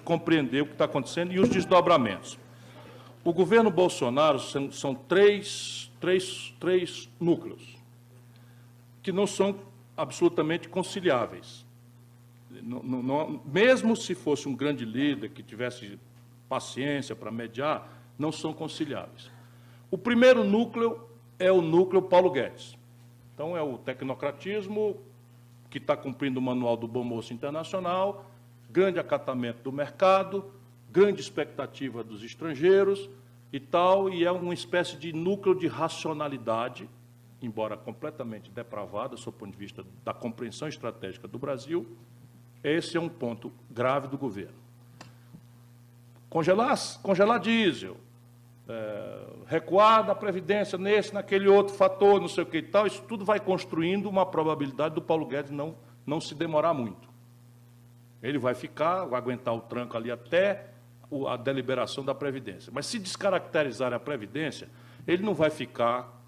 compreender o que está acontecendo e os desdobramentos. O governo Bolsonaro são três núcleos que não são absolutamente conciliáveis. Mesmo se fosse um grande líder que tivesse paciência para mediar, não são conciliáveis. O primeiro núcleo é o núcleo Paulo Guedes. Então, é o tecnocratismo que está cumprindo o manual do Bom Moço Internacional, grande acatamento do mercado, grande expectativa dos estrangeiros e tal, e é uma espécie de núcleo de racionalidade, embora completamente depravada, do ponto de vista da compreensão estratégica do Brasil. Esse é um ponto grave do governo. Congelar diesel, recuar da Previdência nesse, naquele outro fator, não sei o que e tal, isso tudo vai construindo uma probabilidade do Paulo Guedes não se demorar muito. Ele vai aguentar o tranco ali até a deliberação da Previdência. Mas se descaracterizar a Previdência, ele não vai ficar,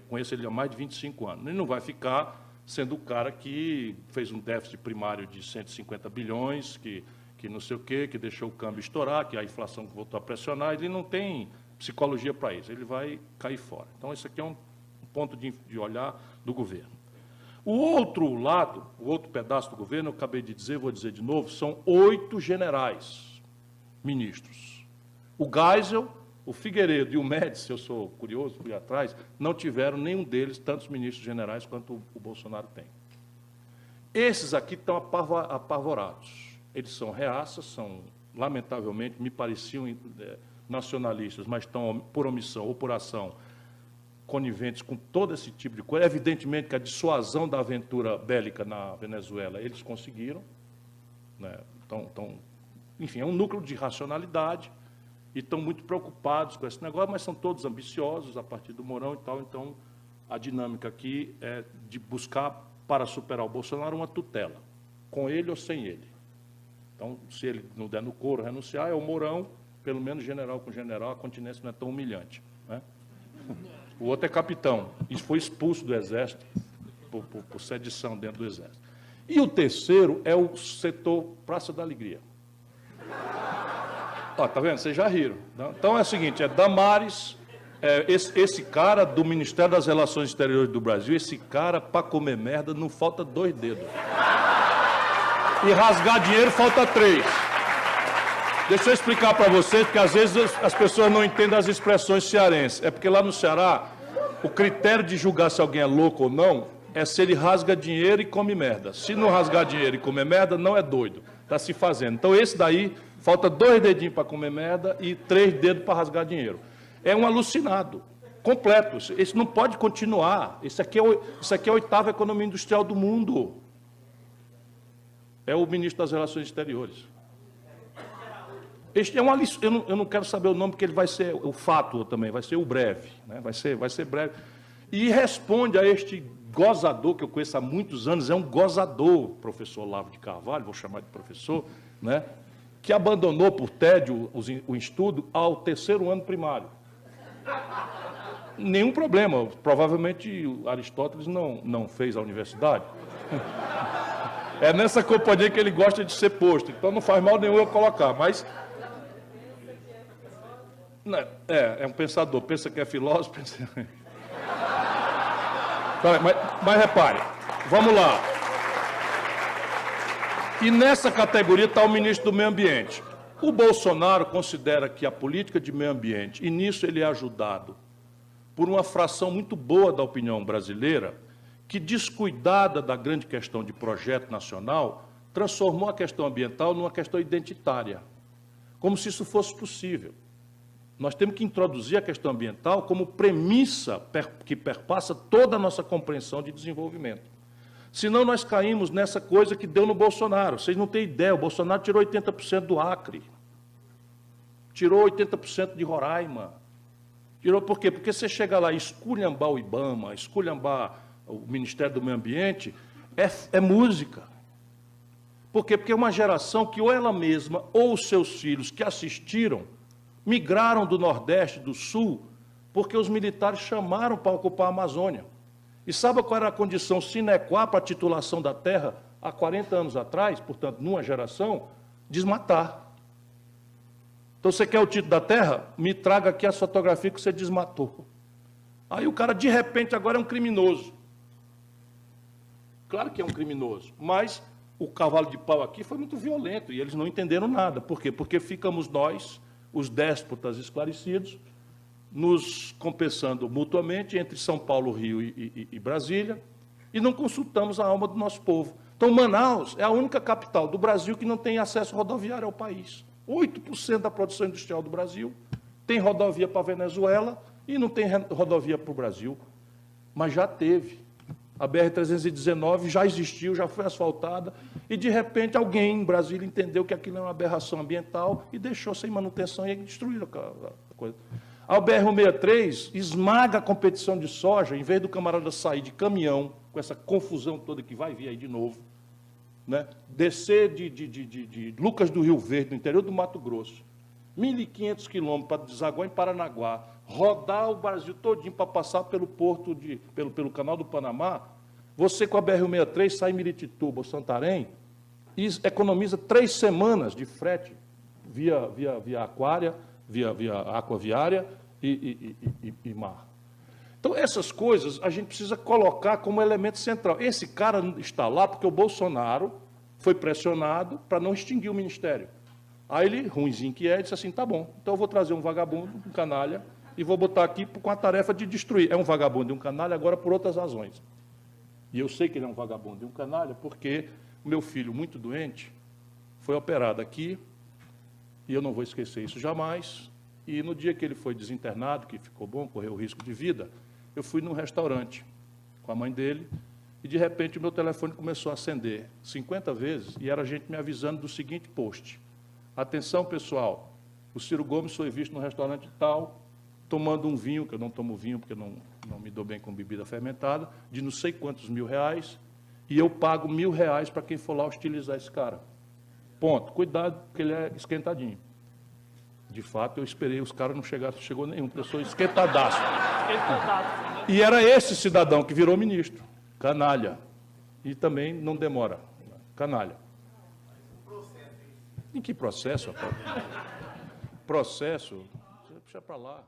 conheço ele há mais de 25 anos, ele não vai ficar sendo o cara que fez um déficit primário de 150 bilhões, que não sei o quê, que deixou o câmbio estourar, que a inflação voltou a pressionar, ele não tem psicologia para isso, ele vai cair fora. Então, esse aqui é um ponto de olhar do governo. O outro lado, o outro pedaço do governo, eu acabei de dizer, vou dizer de novo, são 8 generais ministros. O Geisel, o Figueiredo e o Médici, eu sou curioso, fui atrás, não tiveram nenhum deles tantos ministros generais quanto o Bolsonaro tem. Esses aqui estão apavorados. Eles são reaças, são, lamentavelmente, me pareciam nacionalistas, mas estão, por omissão ou por ação, coniventes com todo esse tipo de coisa. Evidentemente que a dissuasão da aventura bélica na Venezuela eles conseguiram, né? Enfim, é um núcleo de racionalidade e estão muito preocupados com esse negócio, mas são todos ambiciosos a partir do Mourão e tal. Então, a dinâmica aqui é de buscar, para superar o Bolsonaro, uma tutela, com ele ou sem ele. Então, se ele não der no couro renunciar, é o Mourão, pelo menos general com general, a continência não é tão humilhante, né? O outro é capitão, e foi expulso do Exército por sedição dentro do Exército. E o terceiro é o setor Praça da Alegria. Ó, tá vendo? Vocês já riram. Então é o seguinte, é Damares, esse cara do Ministério das Relações Exteriores do Brasil, esse cara, para comer merda, não falta 2 dedos. E rasgar dinheiro falta 3. Deixa eu explicar para vocês, porque às vezes as pessoas não entendem as expressões cearenses. É porque lá no Ceará, o critério de julgar se alguém é louco ou não é se ele rasga dinheiro e come merda. Se não rasgar dinheiro e comer merda, não é doido. Está se fazendo. Então, esse daí, falta 2 dedinhos para comer merda e 3 dedos para rasgar dinheiro. É um alucinado, completo. Esse não pode continuar. Isso aqui é a 8ª economia industrial do mundo. É o ministro das Relações Exteriores. Este é uma lição, eu não quero saber o nome, porque ele vai ser o fato também, vai ser o breve, né? vai ser breve. E responde a este gozador, que eu conheço há muitos anos, é um gozador, professor Olavo de Carvalho, vou chamar de professor, né? Que abandonou por tédio o estudo ao 3º ano primário. Nenhum problema, provavelmente Aristóteles não fez a universidade. É nessa companhia que ele gosta de ser posto, então não faz mal nenhum eu colocar, mas... É um pensador, pensa que é filósofo, pensa... Mas repare, vamos lá. E nessa categoria está o ministro do Meio Ambiente. O Bolsonaro considera que a política de meio ambiente, e nisso ele é ajudado por uma fração muito boa da opinião brasileira, que, descuidada da grande questão de projeto nacional, transformou a questão ambiental numa questão identitária, como se isso fosse possível. Nós temos que introduzir a questão ambiental como premissa que perpassa toda a nossa compreensão de desenvolvimento. Senão nós caímos nessa coisa que deu no Bolsonaro. Vocês não têm ideia, o Bolsonaro tirou 80% do Acre, tirou 80% de Roraima. Tirou por quê? Porque você chega lá e esculhambar o IBAMA, esculhambar o Ministério do Meio Ambiente, é música. Por quê? Porque é uma geração que ou ela mesma ou os seus filhos que assistiram migraram do Nordeste, do Sul, porque os militares chamaram para ocupar a Amazônia. E sabe qual era a condição sine qua para a titulação da terra há 40 anos atrás, portanto, numa geração? Desmatar. Então, você quer o título da terra? Me traga aqui as fotografias que você desmatou. Aí o cara, de repente, agora é um criminoso. Claro que é um criminoso, mas o cavalo de pau aqui foi muito violento e eles não entenderam nada. Por quê? Porque ficamos nós, os déspotas esclarecidos, nos compensando mutuamente entre São Paulo, Rio e Brasília, e não consultamos a alma do nosso povo. Então, Manaus é a única capital do Brasil que não tem acesso rodoviário ao país. 8% da produção industrial do Brasil tem rodovia para a Venezuela e não tem rodovia para o Brasil, mas já teve. A BR-319 já existiu, já foi asfaltada, e, de repente, alguém em Brasília entendeu que aquilo é uma aberração ambiental e deixou sem manutenção e destruíram a coisa. A BR-163 esmaga a competição de soja, em vez do camarada sair de caminhão, com essa confusão toda que vai vir aí de novo, né? Descer de Lucas do Rio Verde, no interior do Mato Grosso, 1.500 quilômetros para desaguar em Paranaguá, rodar o Brasil todinho para passar pelo porto, pelo canal do Panamá, você com a BR-163 sai em Miritituba ou Santarém e economiza 3 semanas de frete via aquaviária e mar. Então, essas coisas a gente precisa colocar como elemento central. Esse cara está lá porque o Bolsonaro foi pressionado para não extinguir o ministério. Aí ele, ruinzinho que é, disse assim, tá bom, então eu vou trazer um vagabundo, um canalha, e vou botar aqui com a tarefa de destruir. É um vagabundo e um canalha agora por outras razões. E eu sei que ele é um vagabundo e um canalha porque o meu filho, muito doente, foi operado aqui, e eu não vou esquecer isso jamais, e no dia que ele foi desinternado, que ficou bom, correu o risco de vida, eu fui num restaurante com a mãe dele, e de repente o meu telefone começou a acender 50 vezes, e era gente me avisando do seguinte post: atenção, pessoal, o Ciro Gomes foi visto no restaurante tal, tomando um vinho, que eu não tomo vinho porque não me dou bem com bebida fermentada, de não sei quantos R$1.000, e eu pago R$1.000 para quem for lá hostilizar esse cara. Ponto. Cuidado, porque ele é esquentadinho. De fato, eu esperei, os caras não chegou nenhum, pessoa esquentadaço. E era esse cidadão que virou ministro, canalha. E também não demora, canalha. Em que processo, rapaz? Processo? Deixa para lá.